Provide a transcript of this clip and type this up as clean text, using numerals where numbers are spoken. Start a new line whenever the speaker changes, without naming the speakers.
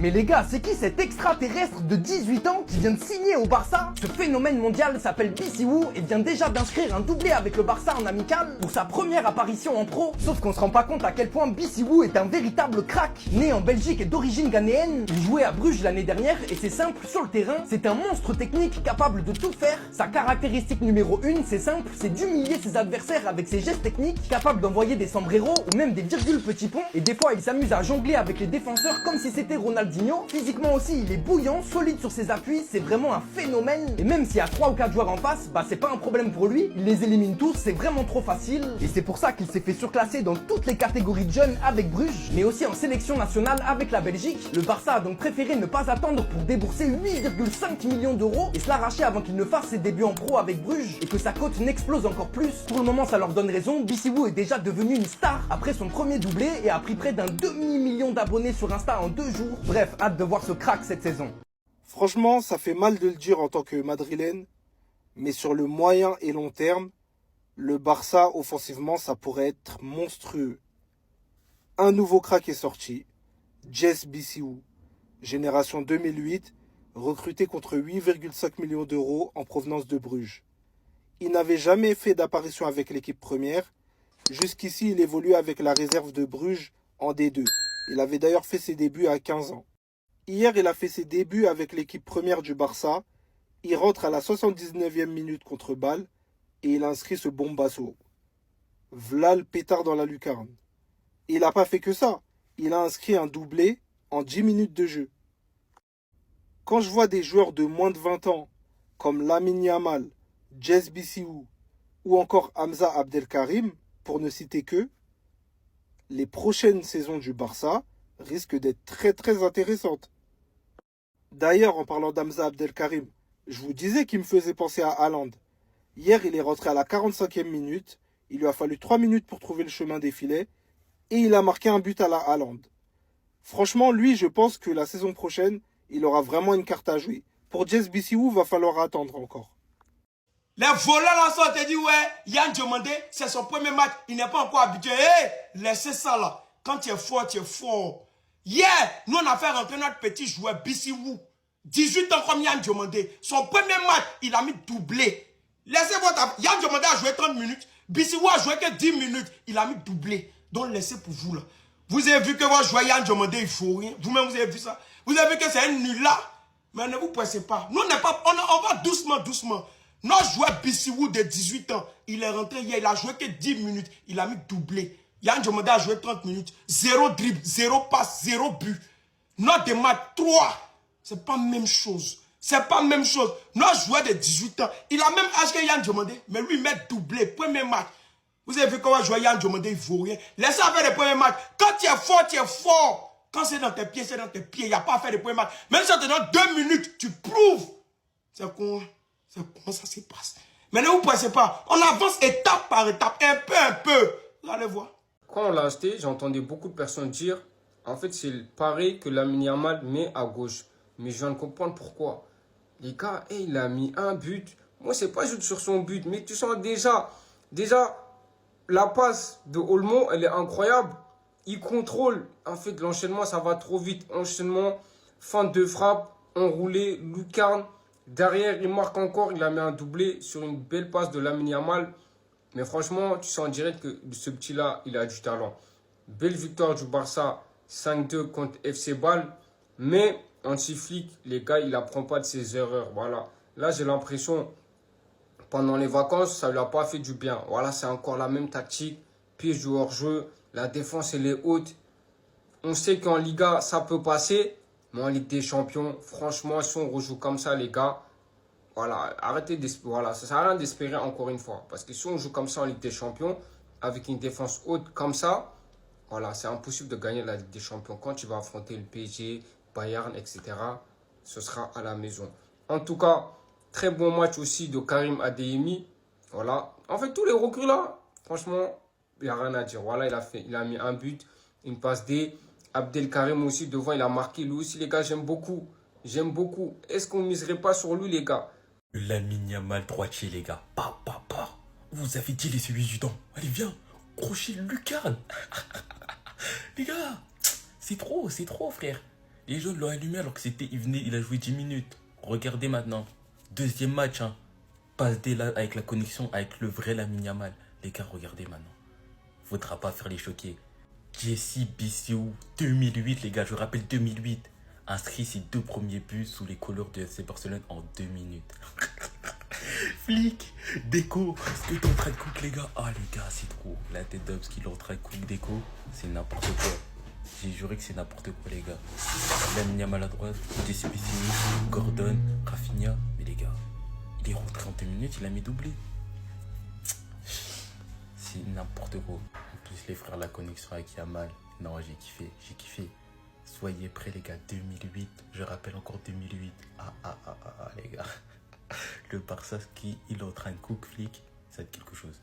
Mais les gars, c'est qui cet extraterrestre de 18 ans qui vient de signer au Barça? Ce phénomène mondial s'appelle Biciu et vient déjà d'inscrire un doublé avec le Barça en amical pour sa première apparition en pro. Sauf qu'on se rend pas compte à quel point Biciu est un véritable crack. Né en Belgique et d'origine ghanéenne, il jouait à Bruges l'année dernière et c'est simple, sur le terrain, c'est un monstre technique capable de tout faire. Sa caractéristique numéro 1, c'est simple, c'est d'humilier ses adversaires avec ses gestes techniques, capable d'envoyer des sombreros ou même des virgules petits ponts. Et des fois, il s'amuse à jongler avec les défenseurs comme si c'était Ronaldinho. Physiquement aussi, il est bouillant, solide sur ses appuis, c'est vraiment un phénomène. Et même s'il y a 3 ou 4 joueurs en face, bah c'est pas un problème pour lui, il les élimine tous, c'est vraiment trop facile. Et c'est pour ça qu'il s'est fait surclasser dans toutes les catégories de jeunes avec Bruges, mais aussi en sélection nationale avec la Belgique. Le Barça a donc préféré ne pas attendre pour débourser 8,5 millions d'euros et se l'arracher avant qu'il ne fasse ses débuts en pro avec Bruges et que sa cote n'explose encore plus. Pour le moment, ça leur donne raison, Biciu est déjà devenu une star après son premier doublé et a pris près d'un demi-million d'abonnés sur Insta en 2 jours. Bref, hâte de voir ce crack cette saison.
Franchement, ça fait mal de le dire en tant que madrilène, mais sur le moyen et long terme, le Barça, offensivement, ça pourrait être monstrueux. Un nouveau crack est sorti, Jess Biciu, génération 2008, recruté contre 8,5 millions d'euros en provenance de Bruges. Il n'avait jamais fait d'apparition avec l'équipe première. Jusqu'ici, il évolue avec la réserve de Bruges en D2. Il avait d'ailleurs fait ses débuts à 15 ans. Hier, il a fait ses débuts avec l'équipe première du Barça. Il rentre à la 79e minute contre Bâle et il inscrit ce bombasso. V'là le pétard dans la lucarne. Et il n'a pas fait que ça. Il a inscrit un doublé en 10 minutes de jeu. Quand je vois des joueurs de moins de 20 ans, comme Lamine Yamal, Jess Biciu ou encore Hamza Abdelkarim, pour ne citer que, les prochaines saisons du Barça risquent d'être très très intéressantes. D'ailleurs, en parlant d'Hamza Abdelkarim, je vous disais qu'il me faisait penser à Haaland. Hier, il est rentré à la 45e minute, il lui a fallu 3 minutes pour trouver le chemin des filets, et il a marqué un but à la Haaland. Franchement, lui, je pense que la saison prochaine, il aura vraiment une carte à jouer. Pour Jess Biciu, va falloir attendre encore.
Les voleurs là, ça te dit, ouais, Yann Diomandé, c'est son premier match, il n'est pas encore habitué. Hé, laissez ça là. Quand tu es fort, tu es fort. Hier, nous on a fait rentrer notre petit joueur Biciu. 18 ans comme Yann Diomandé. Son premier match, il a mis doublé. Laissez votre... Yann Diomandé a joué 30 minutes. Biciu a joué que 10 minutes. Il a mis doublé. Donc laissez pour vous là. Vous avez vu que votre joueur Yann Diomandé, il faut rien. Vous-même, vous avez vu ça. Vous avez vu que c'est un nul là. Mais ne vous pressez pas. Nous, on n'est pas... On va doucement, doucement. Notre joueur Biciu de 18 ans, il est rentré hier, il a joué que 10 minutes, il a mis doublé. Yann Diomandé a joué 30 minutes, 0 dribble, 0 passe, 0 but. Notre de match 3, c'est pas la même chose. C'est pas la même chose. Notre joueur de 18 ans, il a même âge que Yann Diomandé, mais lui, il met doublé, premier match. Vous avez vu comment jouer Yann Diomandé, il ne vaut rien. Laissez faire les premiers matchs. Quand tu es fort, tu es fort. Quand c'est dans tes pieds, c'est dans tes pieds. Il n'y a pas à faire les premiers matchs. Même si on te donne 2 minutes, tu prouves. C'est comment ça se passe. Mais ne vous pressez pas. On avance étape par étape, un peu. Vous allez voir.
Quand on l'a acheté, j'entendais beaucoup de personnes dire, en fait, c'est pareil que Lamine Yamal met à gauche. Mais je viens de comprendre pourquoi. Les gars, il a mis un but. Moi, c'est pas juste sur son but, mais tu sens déjà, la passe de Olmo, elle est incroyable. Il contrôle. En fait, l'enchaînement, ça va trop vite. Enchaînement, fin de frappe, enroulé, lucarne. Derrière, il marque encore. Il a mis un doublé sur une belle passe de Lamine Yamal. Mais franchement, tu sens en direct que ce petit-là, il a du talent. Belle victoire du Barça, 5-2 contre FC Bâle. Mais anti-flic, les gars, il n'apprend pas de ses erreurs. Voilà. Là, j'ai l'impression, pendant les vacances, ça ne lui a pas fait du bien. Voilà, c'est encore la même tactique. Piège du hors-jeu. La défense, elle est haute. On sait qu'en Liga, ça peut passer. Mais en Ligue des Champions, franchement, si on rejoue comme ça, les gars, voilà, arrêtez d'espérer. Voilà, ça sert à rien d'espérer encore une fois. Parce que si on joue comme ça en Ligue des Champions, avec une défense haute comme ça, voilà, c'est impossible de gagner la Ligue des Champions. Quand tu vas affronter le PSG, Bayern, etc., ce sera à la maison. En tout cas, très bon match aussi de Karim Adeyemi. Voilà. En fait, tous les recrues là, franchement, il n'y a rien à dire. Voilà, il a mis un but, une passe D. Abdelkarim aussi, devant, il a marqué. Lui aussi, les gars, j'aime beaucoup. J'aime beaucoup. Est-ce qu'on ne miserait pas sur lui, les gars?
Lamine Yamal droitier, les gars. Vous avez dit les yeux du temps. Allez, viens. Crochet lucarne. Les gars, c'est trop, frère. Les jaunes l'ont allumé alors que c'était, il a joué 10 minutes. Regardez maintenant. Deuxième match, hein. Passe D là avec la connexion avec le vrai Lamine Yamal. Les gars, regardez maintenant. Faudra pas faire les choquer. Jesse Bissou, 2008 les gars, je rappelle 2008. Inscrit ses 2 premiers buts sous les couleurs de FC Barcelone en 2 minutes. Flic, Déco, ce que t'es en train de cook les gars. Ah les gars, c'est trop. La tête d'Obs qui est en train de cook Déco, c'est n'importe quoi. J'ai juré que c'est n'importe quoi les gars. Lamine Yamal à droite, Jesse Bissou, Gordon, Rafinha. Mais les gars, il est rentré en 2 minutes, il a mis doublé. C'est n'importe quoi. En plus les frères, la connexion avec Yamal. Non, j'ai kiffé, j'ai kiffé. Soyez prêts les gars, 2008. Je rappelle encore 2008. Les gars. Le Barça qui il est en train de cook flic, ça va être quelque chose.